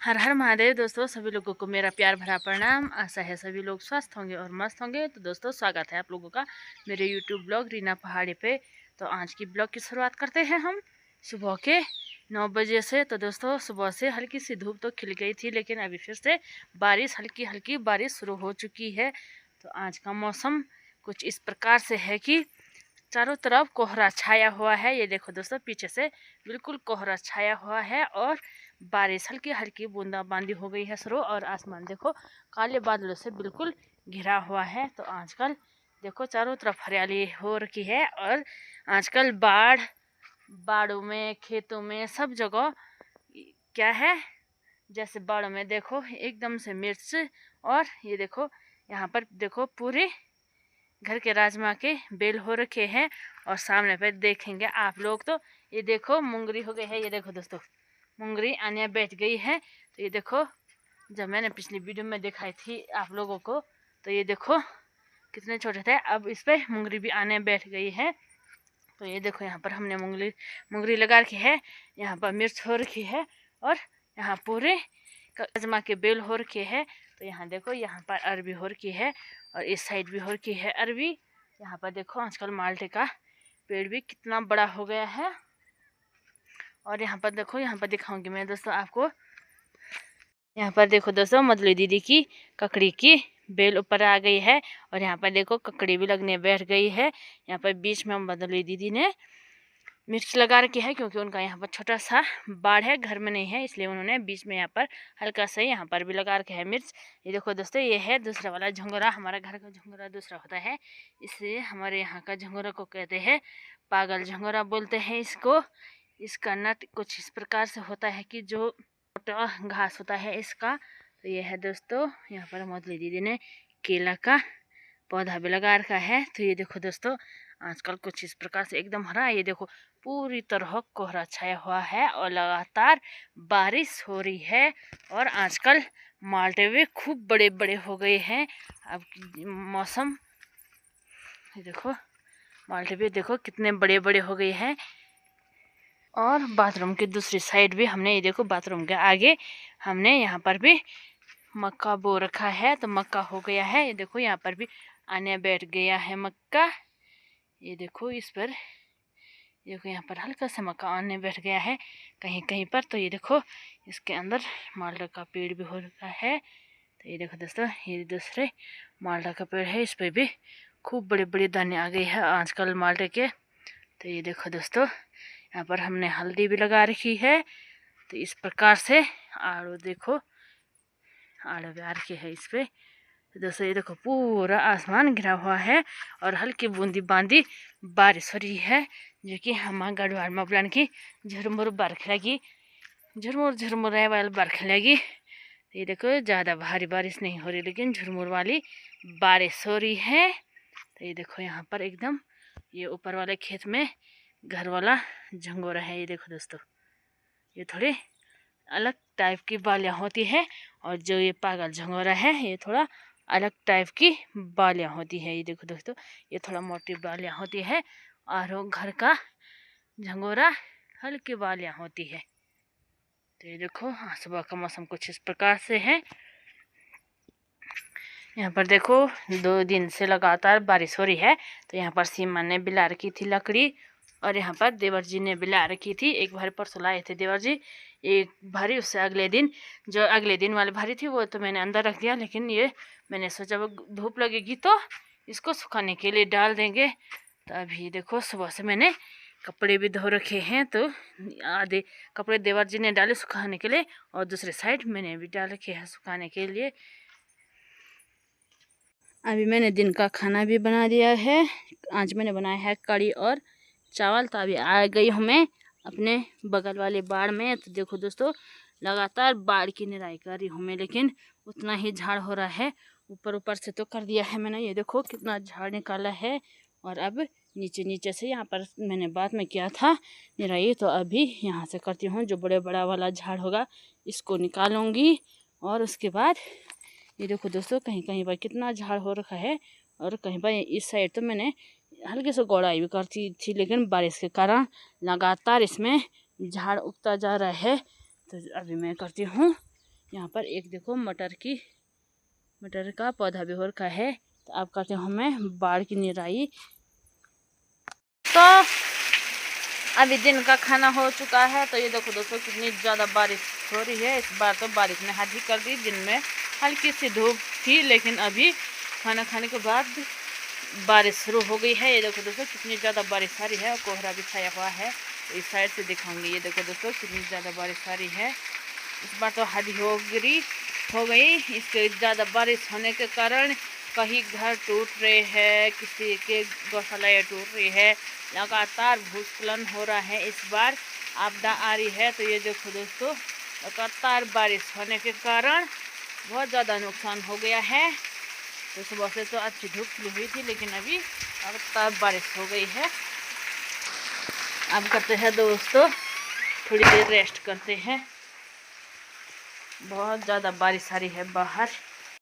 हर हर महादेव। दोस्तों सभी लोगों को मेरा प्यार भरा प्रणाम। आशा है सभी लोग स्वस्थ होंगे और मस्त होंगे। तो दोस्तों स्वागत है आप लोगों का मेरे YouTube ब्लॉग रीना पहाड़ी पे। तो आज की ब्लॉग की शुरुआत करते हैं हम सुबह के 9 बजे से। तो दोस्तों सुबह से हल्की सी धूप तो खिल गई थी, लेकिन अभी फिर से बारिश हल्की हल्की बारिश शुरू हो चुकी है। तो आज का मौसम कुछ इस प्रकार से है कि चारों तरफ कोहरा छाया हुआ है। ये देखो दोस्तों पीछे से बिल्कुल कोहरा छाया हुआ है और बारिश हल्की हल्की बूंदाबांदी हो गई है शुरू। और आसमान देखो काले बादलों से बिल्कुल घिरा हुआ है। तो आजकल देखो चारों तरफ हरियाली हो रखी है और आजकल बाड़ों में खेतों में सब जगह क्या है, जैसे बाड़ों में देखो एकदम से मिर्च, और ये देखो यहाँ पर देखो पूरे घर के राजमा के बेल हो रखे हैं। और सामने पे देखेंगे आप लोग तो ये देखो मुंगरी हो गई है। ये देखो दोस्तों मुंगरी आने बैठ गई है। तो ये देखो जब मैंने पिछली वीडियो में दिखाई थी आप लोगों को, तो ये देखो कितने छोटे थे, अब इस पे मुंगरी भी आने बैठ गई है। तो ये देखो यहाँ पर हमने मुंगरी लगा रखी है, यहाँ पर मिर्च हो रखी है और यहाँ पूरे राजमा के बेल हो रखे है। तो यहाँ देखो यहाँ पर अरबी हो रखी है और इस साइड भी हो रखी है अरबी। यहाँ पर देखो आजकल माल्टे का पेड़ भी कितना बड़ा हो गया है। और यहाँ पर देखो, यहाँ पर दिखाऊंगी मैं दोस्तों आपको। यहाँ पर देखो दोस्तों मधुली दीदी की ककड़ी की बेल ऊपर आ गई है और यहाँ पर देखो ककड़ी भी लगने बैठ गई है। यहाँ पर बीच में मधुली दीदी ने मिर्च लगा रखी है, क्योंकि उनका यहाँ पर छोटा सा बाड़ है, घर में नहीं है, इसलिए उन्होंने बीच में यहाँ पर हल्का सा यहाँ पर भी लगा रखे है मिर्च। ये देखो दोस्तों ये है दूसरा वाला झंगोरा। हमारा घर का झंगोरा दूसरा होता है, इसलिए हमारे यहाँ का झंगोरा को कहते हैं पागल झंगोरा बोलते हैं इसको। इसका नट कुछ इस प्रकार से होता है कि जो मोटा घास होता है इसका। तो ये है दोस्तों यहाँ पर मधुली दीदी ने केला का पौधा भी लगा रखा है। तो ये देखो दोस्तों आजकल कुछ इस प्रकार से एकदम हरा। ये देखो पूरी तरह कोहरा छाया हुआ है और लगातार बारिश हो रही है। और आजकल माल्टे भी खूब बड़े बड़े हो गए हैं। अब मौसम ये देखो माल्टे भी देखो कितने बड़े बड़े हो गए हैं। और बाथरूम की दूसरी साइड भी हमने ये देखो बाथरूम के आगे हमने यहाँ पर भी मक्का बो रखा है। तो मक्का हो गया है। ये देखो यहाँ पर भी आने बैठ गया है मक्का। ये देखो इस पर देखो यहाँ पर हल्का सा मक्का आने बैठ गया है कहीं कहीं पर। तो ये देखो इसके अंदर माल्टा का पेड़ भी हो रखा है। तो ये देखो दोस्तों ये दूसरे माल्टा का पेड़ है, इस पर भी खूब बड़े बड़े दाने आ गए हैं आजकल माल्टे के। तो ये देखो दोस्तों यहाँ पर हमने हल्दी भी लगा रखी है। तो इस प्रकार से आड़ू देखो आड़ू भी आ रखी है इस पर। तो दोस्तों ये देखो पूरा आसमान घिरा हुआ है और हल्की बूंदी बांदी बारिश हो रही है, जो कि हमारा गढ़वाल में बोलन की झुरमुर बरख लगी, झुरमुर झुरमुर वाली बरख लगी। तो ये देखो ज़्यादा भारी बारिश नहीं हो रही, लेकिन झुरमुर वाली बारिश हो रही है। तो ये देखो यहाँ पर एकदम ये ऊपर वाले खेत में घर वाला झंगोरा है। ये देखो दोस्तों ये थोड़ी अलग टाइप की बालियाँ होती है और जो ये पागल झंगोरा है ये थोड़ा अलग टाइप की बालियाँ होती है। ये देखो दोस्तों ये थोड़ा मोटी बालियाँ होती है और वो घर का झंगोरा हल्की बालियाँ होती है। तो ये देखो सुबह का मौसम कुछ इस प्रकार से है। यहाँ पर देखो 2 दिन से लगातार बारिश हो रही है। तो यहाँ पर सीमा ने बिला रखी थी लकड़ी और यहाँ पर देवर जी ने बिला रखी थी। एक भारी परसों लाए थे देवर जी एक भारी, उससे अगले दिन जो अगले दिन वाली भारी थी वो तो मैंने अंदर रख दिया, लेकिन ये मैंने सोचा वो धूप लगेगी तो इसको सुखाने के लिए डाल देंगे। तो अभी देखो सुबह से मैंने कपड़े भी धो रखे हैं। तो आधे कपड़े देवर जी ने डाले सुखाने के लिए और दूसरे साइड मैंने भी डाल रखे हैं सुखाने के लिए। अभी मैंने दिन का खाना भी बना दिया है। आज मैंने बनाया है कड़ी और चावल। तो अभी आ गई हूँ मैं अपने बगल वाले बाड़ में। तो देखो दोस्तों लगातार बाड़ की निराई कर रही हूँ मैं, लेकिन उतना ही झाड़ हो रहा है। ऊपर ऊपर से तो कर दिया है मैंने, ये देखो कितना झाड़ निकाला है। और अब नीचे नीचे से यहाँ पर मैंने बाद में किया था निराई, तो अभी यहाँ से करती हूँ। जो बड़ा वाला झाड़ होगा इसको निकालूंगी और उसके बाद ये देखो दोस्तों कहीं कहीं पर कितना झाड़ हो रखा है। और कहीं पर इस साइड तो मैंने हल्के से गोड़ाई भी करती थी, लेकिन बारिश के कारण लगातार इसमें झाड़ उगता जा रहा है। तो अभी मैं करती हूँ यहाँ पर एक देखो मटर का पौधा भी हो रखा है। तो अब करते हूँ मैं बाढ़ की निराई। तो अभी दिन का खाना हो चुका है। तो ये देखो दोस्तों कितनी ज़्यादा बारिश हो रही है। इस बार तो बारिश ने हद ही कर दी। दिन में हल्की सी धूप थी, लेकिन अभी खाना खाने के बाद बारिश शुरू हो गई है। ये देखो दोस्तों कितनी ज़्यादा बारिश आ रही है, कोहरा भी छाया हुआ है। तो इस साइड से दिखाऊंगी। ये देखो दोस्तों कितनी ज़्यादा बारिश आ रही है। इस बार तो हद हो गई। इसके ज़्यादा बारिश होने के कारण कहीं घर टूट रहे हैं, किसी के गौशालाएँ टूट रही है, लगातार भूस्खलन हो रहा है। इस बार आपदा आ रही है। तो ये देखो दोस्तों लगातार बारिश होने के कारण बहुत ज़्यादा नुकसान हो गया है। तो सुबह से तो अच्छी धूप खिली हुई थी, लेकिन अभी लगातार बारिश हो गई है। अब करते हैं दोस्तों थोड़ी देर रेस्ट करते हैं। बहुत ज़्यादा बारिश आ रही है बाहर।